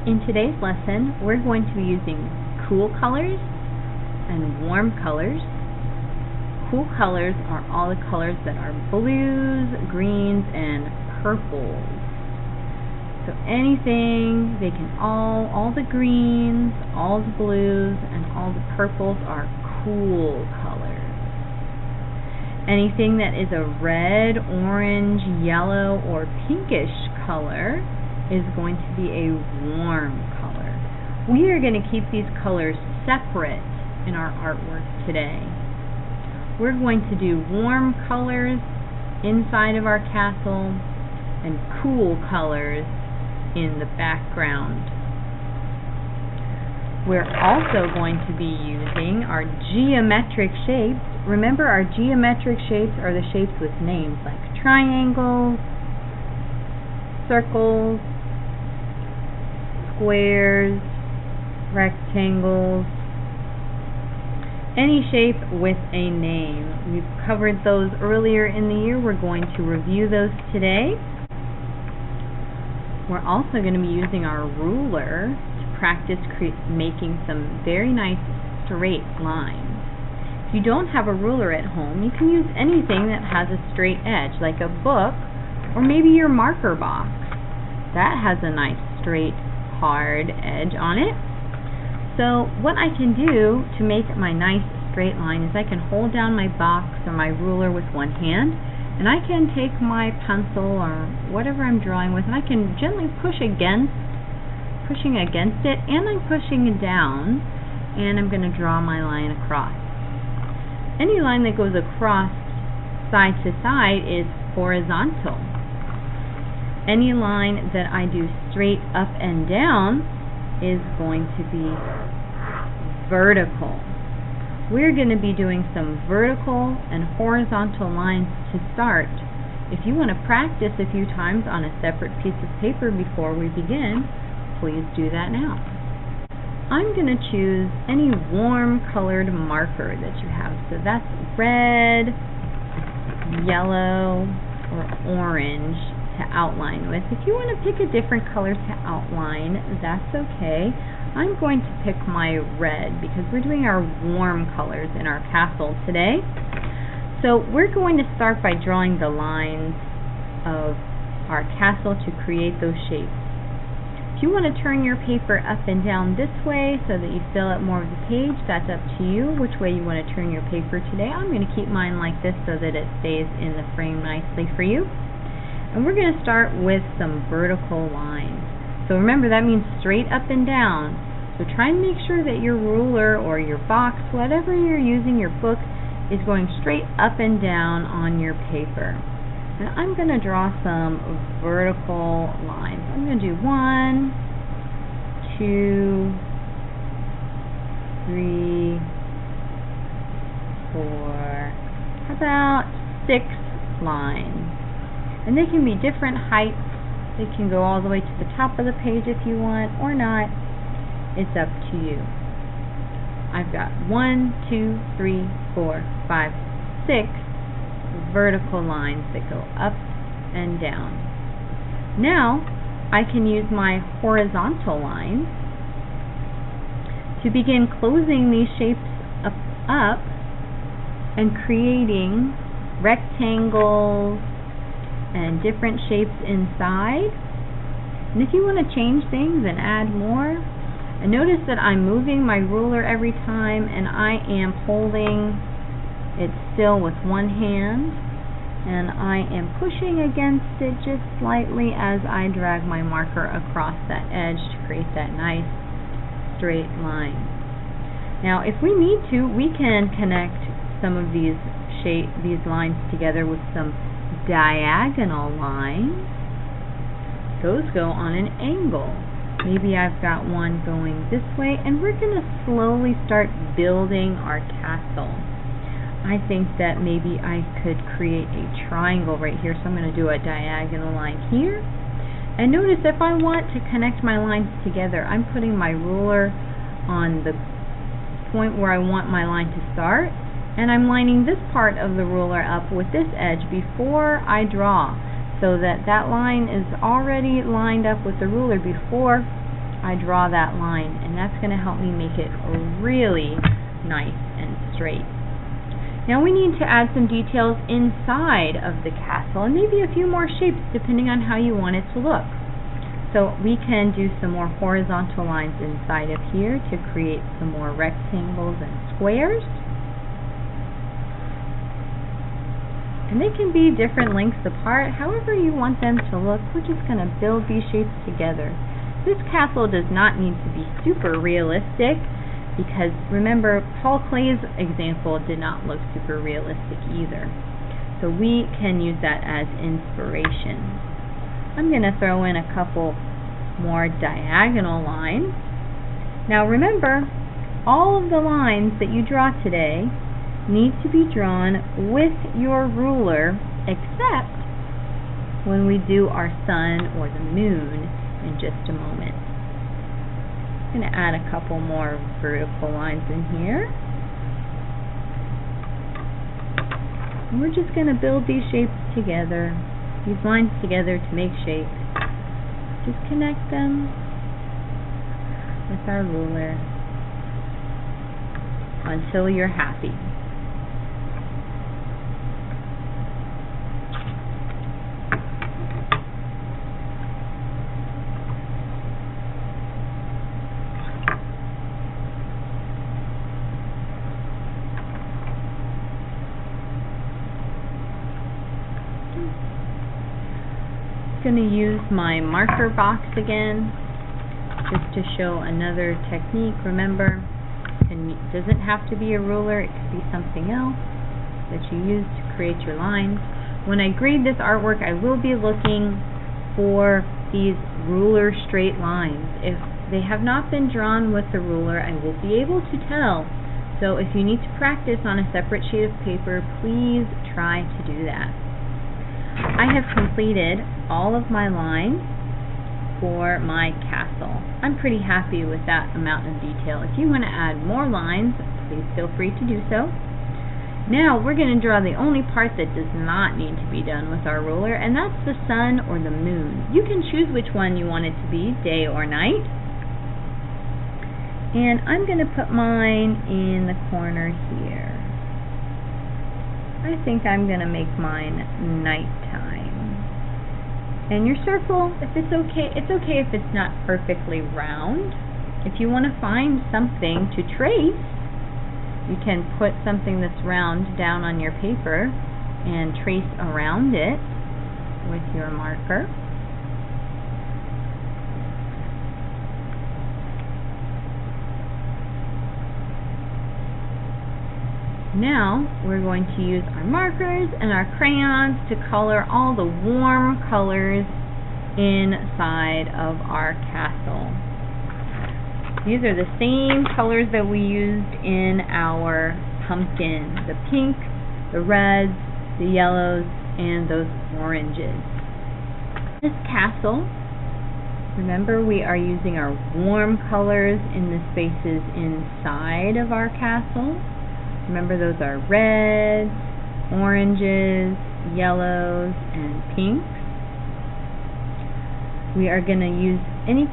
In today's lesson, we're going to be using cool colors and warm colors. Cool colors are all the colors that are blues, greens, and purples. So anything, they can all the greens, all the blues, and all the purples are cool colors. Anything that is a red, orange, yellow, or pinkish color is going to be a warm color. We are going to keep these colors separate in our artwork today. We're going to do warm colors inside of our castle and cool colors in the background. We're also going to be using our geometric shapes. Remember, our geometric shapes are the shapes with names like triangles, circles, squares, rectangles, any shape with a name. We've covered those earlier in the year. We're going to review those today. We're also going to be using our ruler to practice making some very nice straight lines. If you don't have a ruler at home, you can use anything that has a straight edge, like a book or maybe your marker box. That has a nice straight hard edge on it. So what I can do to make my nice straight line is I can hold down my box or my ruler with one hand, and I can take my pencil or whatever I'm drawing with, and I can gently pushing against it, and I'm pushing it down, and I'm going to draw my line across. Any line that goes across side to side is horizontal. Any line that I do straight up and down is going to be vertical. We're going to be doing some vertical and horizontal lines to start. If you want to practice a few times on a separate piece of paper before we begin, please do that now. I'm going to choose any warm colored marker that you have. So that's red, yellow, or orange to outline with. If you want to pick a different color to outline, that's okay. I'm going to pick my red because we're doing our warm colors in our castle today. So we're going to start by drawing the lines of our castle to create those shapes. If you want to turn your paper up and down this way so that you fill up more of the page, that's up to you which way you want to turn your paper today. I'm going to keep mine like this so that it stays in the frame nicely for you. And we're going to start with some vertical lines. So remember, that means straight up and down. So try and make sure that your ruler or your box, whatever you're using, your book, is going straight up and down on your paper. Now I'm going to draw some vertical lines. I'm going to do 1, 2, 3, 4, how about 6 lines? And they can be different heights. They can go all the way to the top of the page if you want, or not. It's up to you. I've got 1, 2, 3, 4, 5, 6 vertical lines that go up and down. Now, I can use my horizontal lines to begin closing these shapes up and creating rectangles and different shapes inside. And if you want to change things and add more, and notice that I'm moving my ruler every time and I am holding it still with one hand, and I am pushing against it just slightly as I drag my marker across that edge to create that nice straight line. Now if we need to, we can connect some of these lines together with some diagonal lines. Those go on an angle. Maybe I've got one going this way, and we're going to slowly start building our castle. I think that maybe I could create a triangle right here, so I'm going to do a diagonal line here. And notice if I want to connect my lines together, I'm putting my ruler on the point where I want my line to start, and I'm lining this part of the ruler up with this edge before I draw, so that that line is already lined up with the ruler before I draw that line, and that's going to help me make it really nice and straight. Now we need to add some details inside of the castle, and maybe a few more shapes depending on how you want it to look. So we can do some more horizontal lines inside of here to create some more rectangles and squares. And they can be different lengths apart, however you want them to look. We're just going to build these shapes together. This castle does not need to be super realistic, because remember, Paul Klee's example did not look super realistic either. So we can use that as inspiration. I'm going to throw in a couple more diagonal lines. Now remember, all of the lines that you draw today need to be drawn with your ruler, except when we do our sun or the moon in just a moment. I'm going to add a couple more vertical lines in here. And we're just going to build these shapes together, these lines together to make shapes. Just connect them with our ruler until you're happy. I'm going to use my marker box again just to show another technique. Remember, it doesn't have to be a ruler, it could be something else that you use to create your lines. When I grade this artwork, I will be looking for these ruler straight lines. If they have not been drawn with the ruler, I will be able to tell. So if you need to practice on a separate sheet of paper, please try to do that. I have completed all of my lines for my castle. I'm pretty happy with that amount of detail. If you want to add more lines, please feel free to do so. Now we're going to draw the only part that does not need to be done with our ruler, and that's the sun or the moon. You can choose which one you want it to be, day or night. And I'm going to put mine in the corner here. I think I'm going to make mine nighttime. And your circle, if it's okay if it's not perfectly round. If you want to find something to trace, you can put something that's round down on your paper and trace around it with your marker. Now we're going to use our markers and our crayons to color all the warm colors inside of our castle. These are the same colors that we used in our pumpkin. The pink, the reds, the yellows, and those oranges. This castle, remember, we are using our warm colors in the spaces inside of our castle. Remember, those are reds, oranges, yellows, and pinks. We are going to use any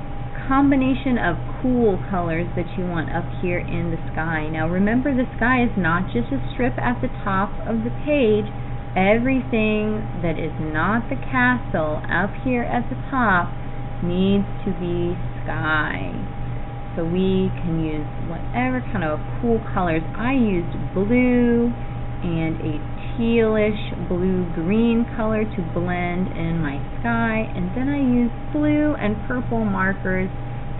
combination of cool colors that you want up here in the sky. Now remember, the sky is not just a strip at the top of the page. Everything that is not the castle up here at the top needs to be sky. So we can use whatever kind of cool colors. I used blue and a tealish blue-green color to blend in my sky, and then I used blue and purple markers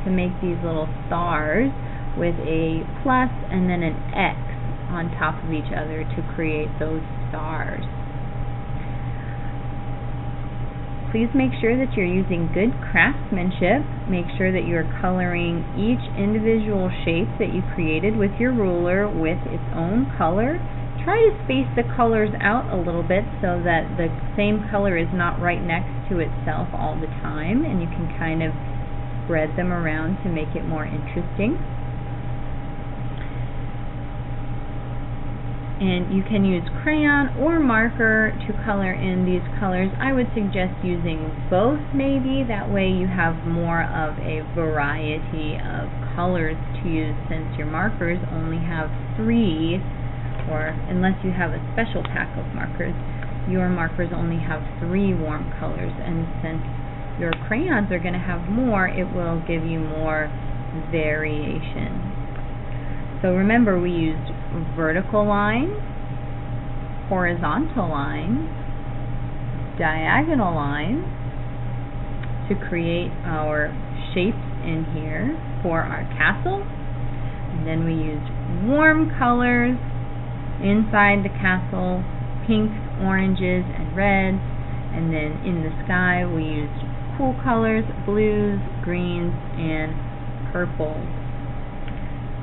to make these little stars with a plus and then an X on top of each other to create those stars. Please make sure that you're using good craftsmanship. Make sure that you're coloring each individual shape that you created with your ruler with its own color. Try to space the colors out a little bit so that the same color is not right next to itself all the time, and you can kind of spread them around to make it more interesting. And you can use crayon or marker to color in these colors. I would suggest using both maybe, that way you have more of a variety of colors to use, since your markers only have 3, or unless you have a special pack of markers, your markers only have 3 warm colors, and since your crayons are going to have more, it will give you more variation. So remember, we used vertical lines, horizontal lines, diagonal lines to create our shapes in here for our castle. And then we used warm colors inside the castle, pinks, oranges, and reds. And then in the sky we used cool colors, blues, greens, and purples.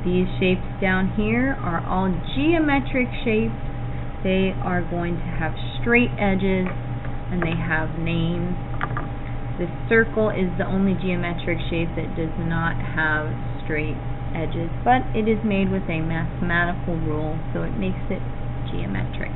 These shapes down here are all geometric shapes. They are going to have straight edges and they have names. The circle is the only geometric shape that does not have straight edges, but it is made with a mathematical rule, so it makes it geometric.